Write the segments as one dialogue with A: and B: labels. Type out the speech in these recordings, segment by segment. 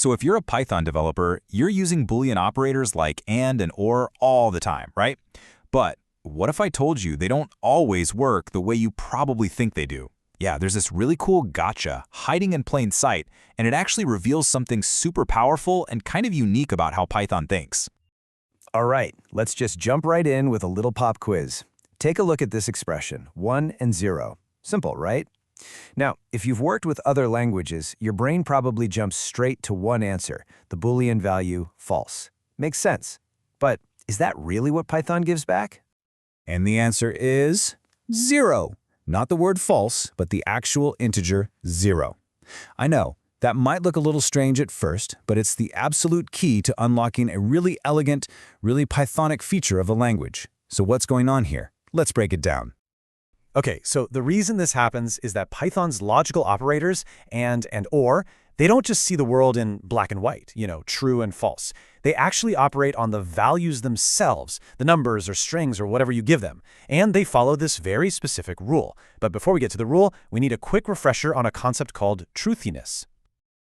A: So if you're a Python developer, you're using Boolean operators like and or all the time, right? But what if I told you they don't always work the way you probably think they do? Yeah, there's this really cool gotcha hiding in plain sight, and it actually reveals something super powerful and kind of unique about how Python thinks.
B: All right, let's just jump right in with a little pop quiz. Take a look at this expression, 1 and 0. Simple, right? Now, if you've worked with other languages, your brain probably jumps straight to one answer, the Boolean value, false. Makes sense. But is that really what Python gives back?
A: And the answer is 0. Not the word false, but the actual integer 0. I know, that might look a little strange at first, but it's the absolute key to unlocking a really elegant, really Pythonic feature of a language. So what's going on here? Let's break it down.
C: Okay, so the reason this happens is that Python's logical operators and or, they don't just see the world in black and white, true and false. They actually operate on the values themselves, the numbers or strings or whatever you give them. And they follow this very specific rule. But before we get to the rule, we need a quick refresher on a concept called truthiness.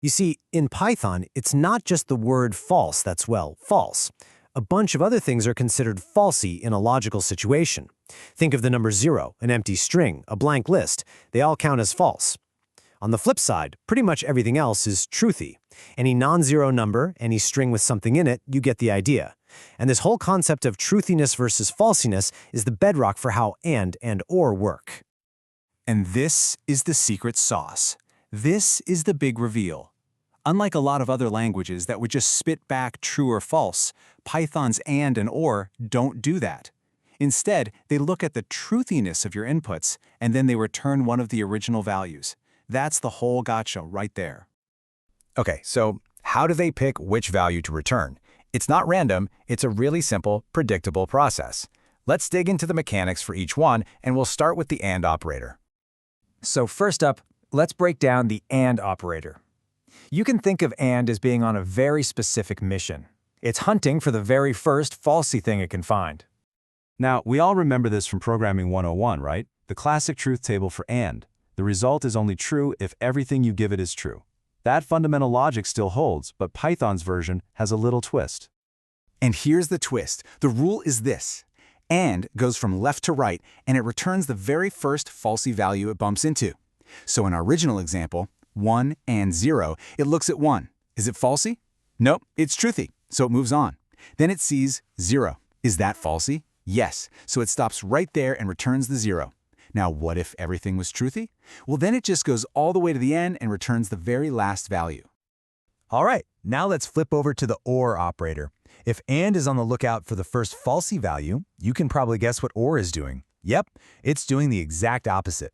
B: You see, in Python, it's not just the word false that's, well, false. A bunch of other things are considered falsy in a logical situation. Think of the number 0, an empty string, a blank list. They all count as false. On the flip side, pretty much everything else is truthy. Any non-zero number, any string with something in it, you get the idea. And this whole concept of truthiness versus falsiness is the bedrock for how and or work.
A: And this is the secret sauce. This is the big reveal. Unlike a lot of other languages that would just spit back true or false, Python's and or don't do that. Instead, they look at the truthiness of your inputs, and then they return one of the original values. That's the whole gotcha right there.
B: Okay, so how do they pick which value to return? It's not random, it's a really simple, predictable process. Let's dig into the mechanics for each one, and we'll start with the AND operator. So first up, let's break down the AND operator. You can think of AND as being on a very specific mission. It's hunting for the very first falsy thing it can find.
A: Now, we all remember this from Programming 101, right? The classic truth table for AND. The result is only true if everything you give it is true. That fundamental logic still holds, but Python's version has a little twist. And here's the twist. The rule is this. AND goes from left to right, and it returns the very first falsy value it bumps into. So in our original example, 1 and 0, it looks at 1. Is it falsy? Nope, it's truthy, so it moves on. Then it sees 0. Is that falsy? Yes, so it stops right there and returns the 0. Now, what if everything was truthy? Well, then it just goes all the way to the end and returns the very last value.
B: All right, now let's flip over to the OR operator. If AND is on the lookout for the first falsy value, you can probably guess what OR is doing. Yep, it's doing the exact opposite.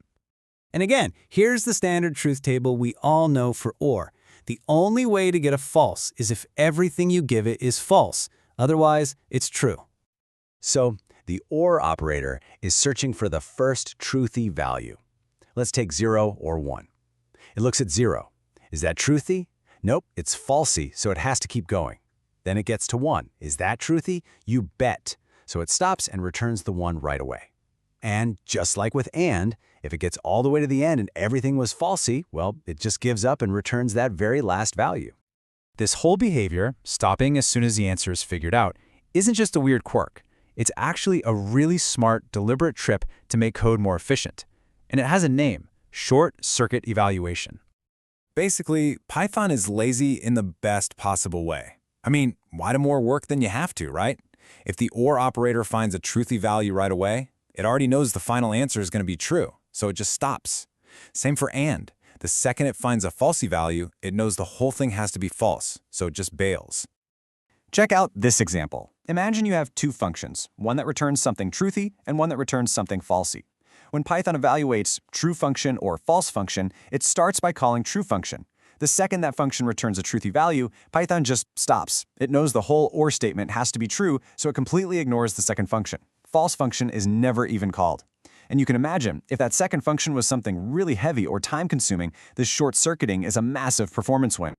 D: And again, here's the standard truth table we all know for OR. The only way to get a false is if everything you give it is false. Otherwise, it's true.
B: So, the OR operator is searching for the first truthy value. Let's take 0 or 1. It looks at 0. Is that truthy? Nope, it's falsy, so it has to keep going. Then it gets to 1. Is that truthy? You bet. So it stops and returns the 1 right away. And just like with AND, if it gets all the way to the end and everything was falsy, well, it just gives up and returns that very last value.
A: This whole behavior, stopping as soon as the answer is figured out, isn't just a weird quirk. It's actually a really smart, deliberate trip to make code more efficient. And it has a name, short circuit evaluation. Basically, Python is lazy in the best possible way. I mean, why do more work than you have to, right? If the OR operator finds a truthy value right away, it already knows the final answer is going to be true, so it just stops. Same for AND. The second it finds a falsy value, it knows the whole thing has to be false, so it just bails.
E: Check out this example. Imagine you have two functions, one that returns something truthy and one that returns something falsy. When Python evaluates true function or false function, it starts by calling true function. The second that function returns a truthy value, Python just stops. It knows the whole OR statement has to be true, so it completely ignores the second function. False function is never even called. And you can imagine, if that second function was something really heavy or time-consuming, this short-circuiting is a massive performance win.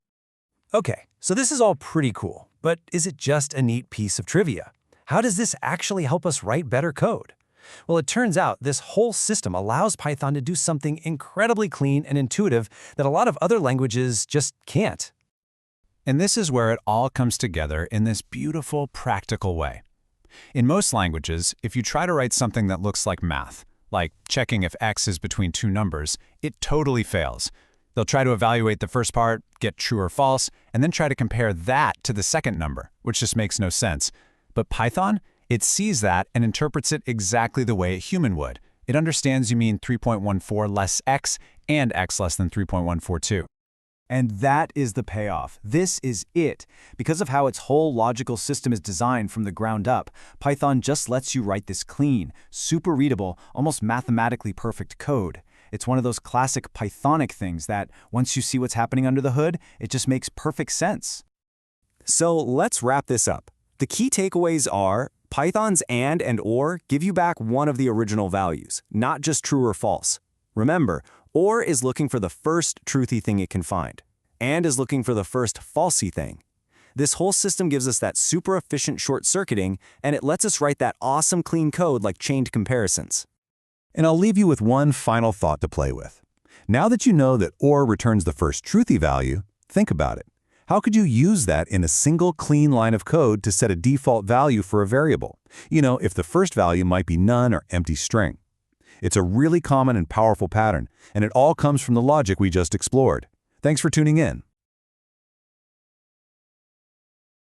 B: Okay, so this is all pretty cool, but is it just a neat piece of trivia? How does this actually help us write better code? Well, it turns out this whole system allows Python to do something incredibly clean and intuitive that a lot of other languages just can't.
C: And this is where it all comes together in this beautiful, practical way. In most languages, if you try to write something that looks like math, like checking if x is between two numbers, it totally fails. They'll try to evaluate the first part, get true or false, and then try to compare that to the second number, which just makes no sense. But Python, it sees that and interprets it exactly the way a human would. It understands you mean 3.14 less x and x less than 3.142.
A: And that is the payoff. This is it. Because of how its whole logical system is designed from the ground up, Python just lets you write this clean, super readable, almost mathematically perfect code. It's one of those classic Pythonic things that, once you see what's happening under the hood, it just makes perfect sense.
E: So let's wrap this up. The key takeaways are Python's and or give you back one of the original values, not just true or false. Remember, or is looking for the first truthy thing it can find, and is looking for the first falsy thing. This whole system gives us that super efficient short-circuiting, and it lets us write that awesome clean code like chained comparisons.
F: And I'll leave you with one final thought to play with. Now that you know that OR returns the first truthy value, think about it. How could you use that in a single clean line of code to set a default value for a variable? If the first value might be none or empty string. It's a really common and powerful pattern, and it all comes from the logic we just explored. Thanks for tuning in.